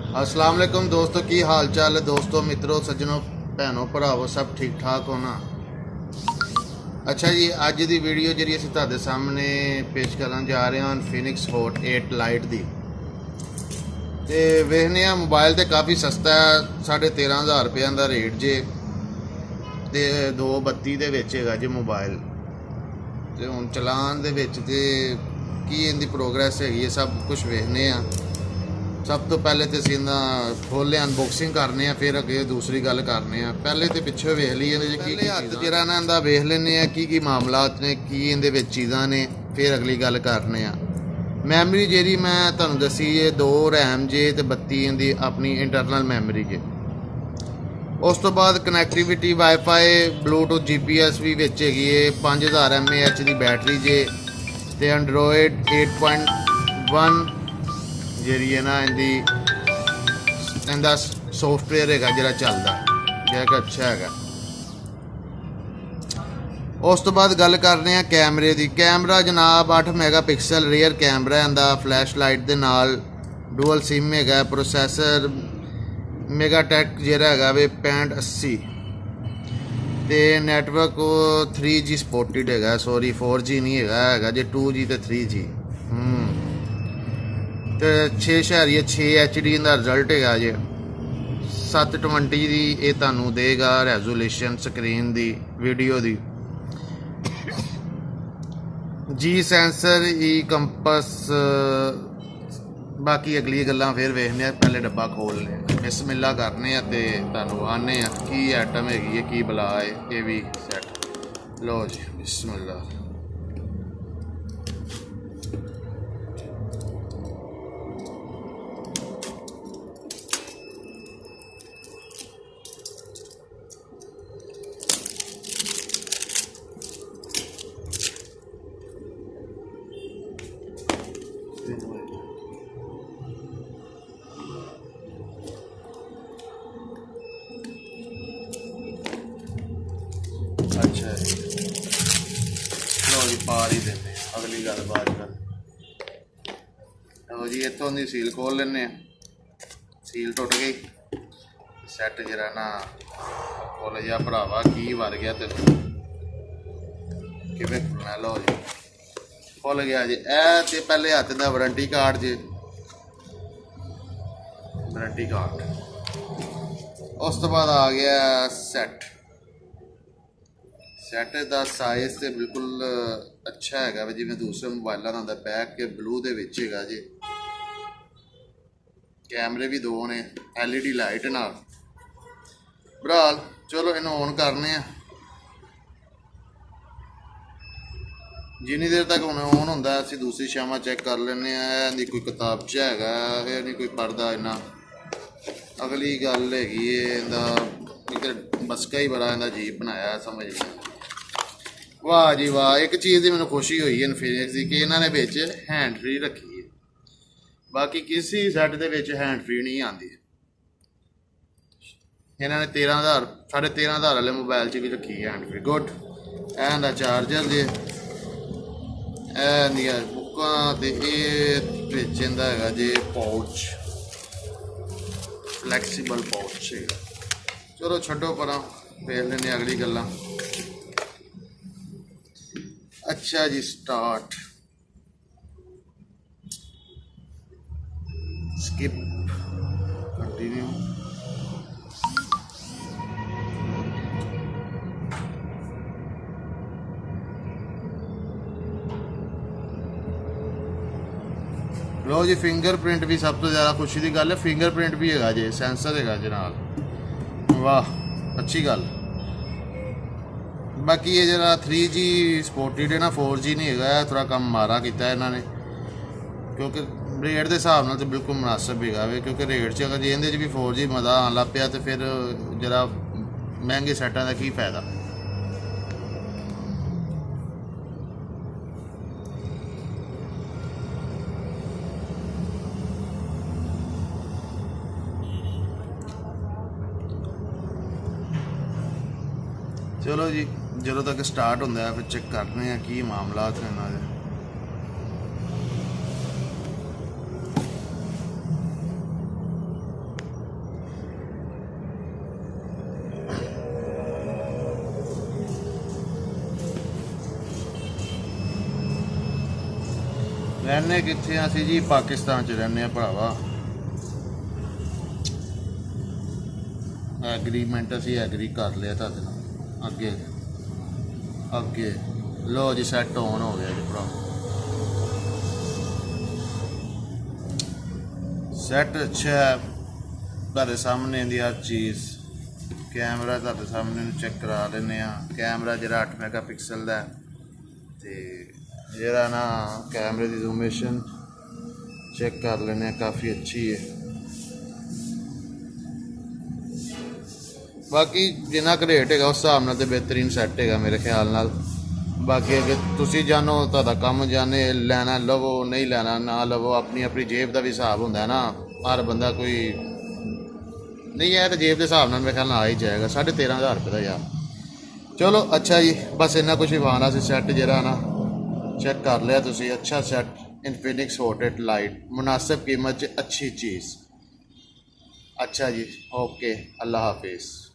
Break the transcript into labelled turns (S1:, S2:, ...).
S1: अस्सलाम वालेकुम दोस्तों, की हाल चाल है दोस्तों, मित्रों, सज्जनों, भैनों, भरावो, सब ठीक ठाक होना। अच्छा जी, अज की वीडियो जी असीं तुहाडे सामने पेश करन जा रहे हैं फिनिक्स हॉट 8 लाइट की। तो वेखने मोबाइल तो काफ़ी सस्ता है, 13,500 रुपये का रेट जे, तो 232 ਦੇ ਵਿੱਚ ਹੈਗਾ जी मोबाइल। तो हुण चलान दे विच ते की इनकी प्रोग्रेस हैगी है सब कुछ वेखने आ। सब तो पहले तो असीं खोले अनबॉक्सिंग करने, फिर अगे दूसरी गल करने। पहले तो पिछे वेख लीए की हत्थ जरा इन्हां वेख लेने की मामलात ने, की इहदे विच चीज़ां ने, फिर अगली गल करने। मैमरी जी मैं तुहानूं दसी है 2 रैम जे ते 32 इहदी अपनी इंटरनल मैमरी जे। उस तो बाद कनैक्टिविटी वाईफाई ब्लूटूथ GPS भी विच हैगी है। 5000 mAh की बैटरी जे, ते एंड्रॉयड 8.1 जी है ना इनका सॉफ्टवेयर है जो चलता जो कि अच्छा है। उस तो बाद गल करने कैमरे की। कैमरा जनाब 8 मेगापिक्सल रेयर कैमरा इनका, फ्लैश लाइट के नाल, डुअल सिम है, प्रोसैसर मेगाटेक जोड़ा है वे 6580, तो नैटवर्क 3G सपोर्टिड है, सॉरी 4G नहीं है जी, 2G तो 3G। तो 6.6 HD का रिजल्ट है जी। 720 की ये तुहानूं देगा रेजोल्यूशन स्क्रीन की वीडियो की। जी सेंसर ई कंपस, बाकी अगली गल्लां फिर वेखने। पहले डब्बा खोलने, बिस्मिल्लाह करने ते तुहानूं आने की आइटम हैगी है, की बला है ये भी सैट। लो जी बिस्मिल्लाह। अच्छा लो जी पार ही देने, अगली गल बात कर जी। इतों की सील खोल लेने, सील टुट गई, सैट जरा ना खोल जा भरावा, की वध गया तेन किवें खुलना। लो जी खुल गया जी। ए पहले हत्थ का वारंटी कार्ड जी, वारंटी कार्ड। उस तो बाद आ गया सैट। सैट का साइज तो बिल्कुल अच्छा है जिवें दूसरे मोबाइलों का होंदा, बैक के ब्लू दे विच हैगा जी। कैमरे भी 2 ने, LED लाइट नाल। बहरहाल चलो इन्हूं ऑन करने। जिन्नी देर तक हूँ ऑन होंदा असीं दूसरी शावां चैक कर लेने। इहदी कोई किताबचा है, यह नहीं कोई पढ़दा इन्ना। अगली गल हैगी इंदा एक बसका ही बड़ा इंदा अजीब बनाया, समझ नहीं। वाह जी वाह, एक चीज़ की मैंने खुशी हुई है इन्फिनिक्स की कि इन्होंने विच हैंड फ्री रखी है। बाकी किसी सैट दे विच हैंड फ्री नहीं आती। इन्होंने 13,000 13,500 वाले मोबाइल च भी रखी है hand free. Good. And charger जे बुकां ते विच इंदा हैगा जी पाउच, फ्लैक्सीबल पाउच है। चलो छड्डो परां, देख लेने अगली गल्लां। अच्छा जी स्टार्ट, स्किप, कंटिन्यू। लो जी फिंगरप्रिंट भी सब तो ज़्यादा खुशी की गल है, फिंगरप्रिंट भी है जी, सेंसर है जी नाल। वाह अच्छी गल। बाकी ये जरा 3G सपोर्टिड है ना, 4G नहीं है, थोड़ा कम मारा किया इन्होंने, क्योंकि रेट के हिसाब नाल तो बिल्कुल मुनासिब है। क्योंकि रेट च अगर इहदे भी 4G मज़ा आन लग पिया तो फिर जरा महंगे सैटां का की फायदा। चलो जी जो तक स्टार्ट होंदा है फिर चेक करने हैं की मामला ने इन्हां दे। रहने कित्थे असीं जी पाकिस्तान च रहने भरावा। एग्रीमेंट असीं एग्री कर लिया तुहाडे नाल। अगे अगे लो जी सैट ऑन हो गया जी भरा। सैट अच्छा है तुहाडे सामने दी हर चीज़। कैमरा तुहाडे सामने चेक करा लेने आ। कैमरा जिहड़ा 8 मैगापिक्सल दा ते जिहड़ा ना कैमरे दी जूमेशन चेक कर लेने, काफ़ी अच्छी है। बाकी जिन्ना क रेट है उस हिसाब नाल ते बेहतरीन सैट है मेरे ख्याल नाल। बाकी अगर तुसी जानो तुहाडा कम जाने लैना लवो, नहीं लैना ना लवो, अपनी अपनी जेब का भी हिसाब होंदा है ना। हर बंदा कोई नहीं है तो जेब के हिसाब नाल मेरे ख्याल आ ही जाएगा। 13,500 रुपये का यार। चलो अच्छा जी, बस इन्ना कुछ विवाना से सैट जरा ना चेक कर लिया तुसी। अच्छा सैट इन्फिनिक्स हॉट 8 लाइट, मुनासिब कीमत च अच्छी चीज़। अच्छा जी, ओके, अल्लाह हाफिज़।